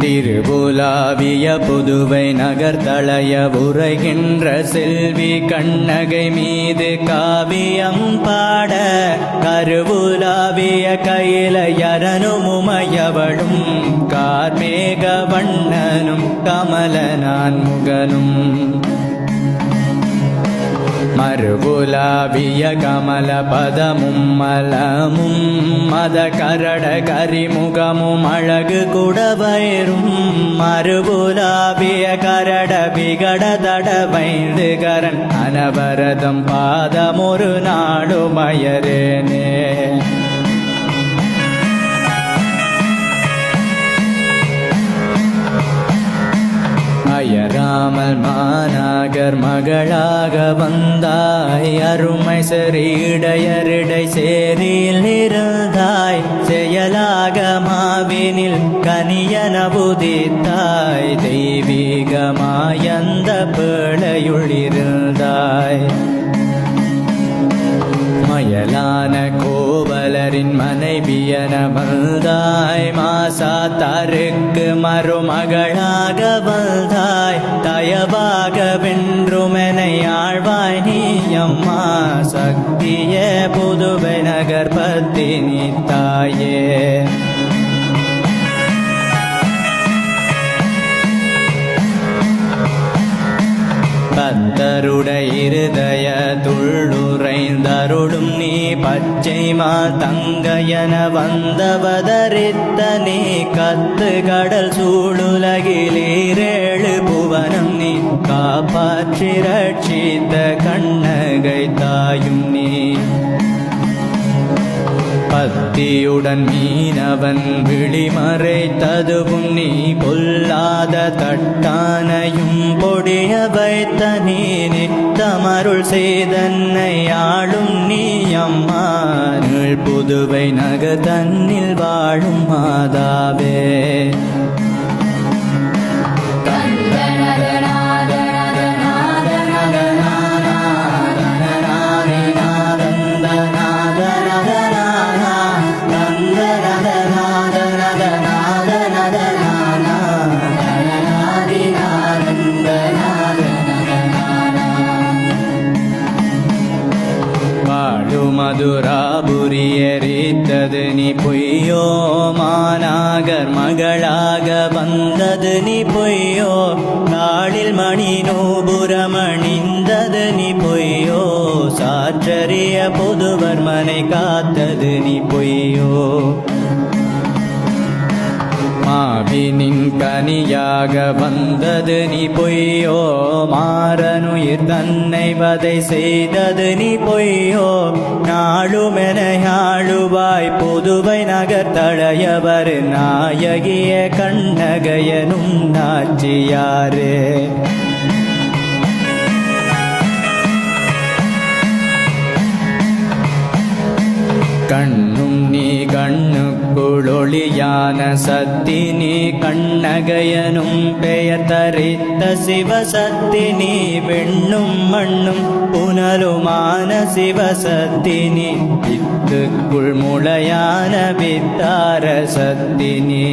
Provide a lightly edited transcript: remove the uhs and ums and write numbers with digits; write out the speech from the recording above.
திருபுலாவிய புதுவை நகர் தளைய உரைகின்ற செல்வி கண்ணகை மீது காவியம் பாட கருவுலாவிய கையிலையரனும் உமையவளும் கார்மேக வண்ணனும் கமலனான் முகனும் மறுபுலாவிய கமல பதமும் மலமும் மத கரட கரிமுகமும் அழகு குடவயிரும் மறுபுலாவிய கரட விகட தடவைந்து கரன் அனவரதம் பாதமொரு நாடுமயரேனே அயராமல் மாநகர் மகளாக வந்தாய் அருமை செறிடையரிடை சேரில் இருந்தாய் செயலாக மாவினில் கனியன புதித்தாய் தெய்வீகமாயந்த பேழையுள்ளிருந்தாய் மயலான கோவலரின் மனைவியன வந்தாய் மாசாத்தாருக்கு மருமகளாக வந்தாய் தயவாக வென்றுமெனை ஆழ்வாய் நீ அம்மா சக்திய புதுவை நகர் பத்தினி தாயே பத்தருடை இருதய துள்ளுரைந்தருடும் நீ பச்சைமா தங்கையன வந்தவதரித்த நீ கத்து கடல் சூழுலகிலேழு புவனம் நீ காப்பாற்றி ரட்சித்த கண்ணகை தாயும் நீ பத்தியுடன் மீனவன் விழிமறை ததுவும் நீ பொல்லாத தட்டானையும் பொடிய வைத்த நீ நித்தமருள் செய்தன்னை ஆளும் நீ அம்மா புதுவை நகர் தன்னில் வாழும் மாதாவே மதுராபுரியரித்தது நீ பொய்யோ மாநகர் மகளாக வந்தது நீ பொய்யோ நாளில் மணி நூபுரமணிந்தது நீ பொய்யோ சாற்றறிய புதுவர் மனை காத்தது நீ பொய்யோ மாவினின் கனியாக வந்தது நீ பொய்யோ மாறனுயிர் தன்னை வதை செய்தது நீ பொய்யோ நாளுமெனையாளுவாய் புதுவை நகர் தளையவர் நாயகிய கண்ணகையனும் நாச்சியாரே கண்ணும் நீ கண்ணுக்குளொளியான சத்தினி கண்ணகையனும் பெயர் தரித்த சிவசத்தினி வெண்ணும் மண்ணும் புனலுமான சிவசத்தினி வித்துக்குள் முளையான வித்தார சத்தினி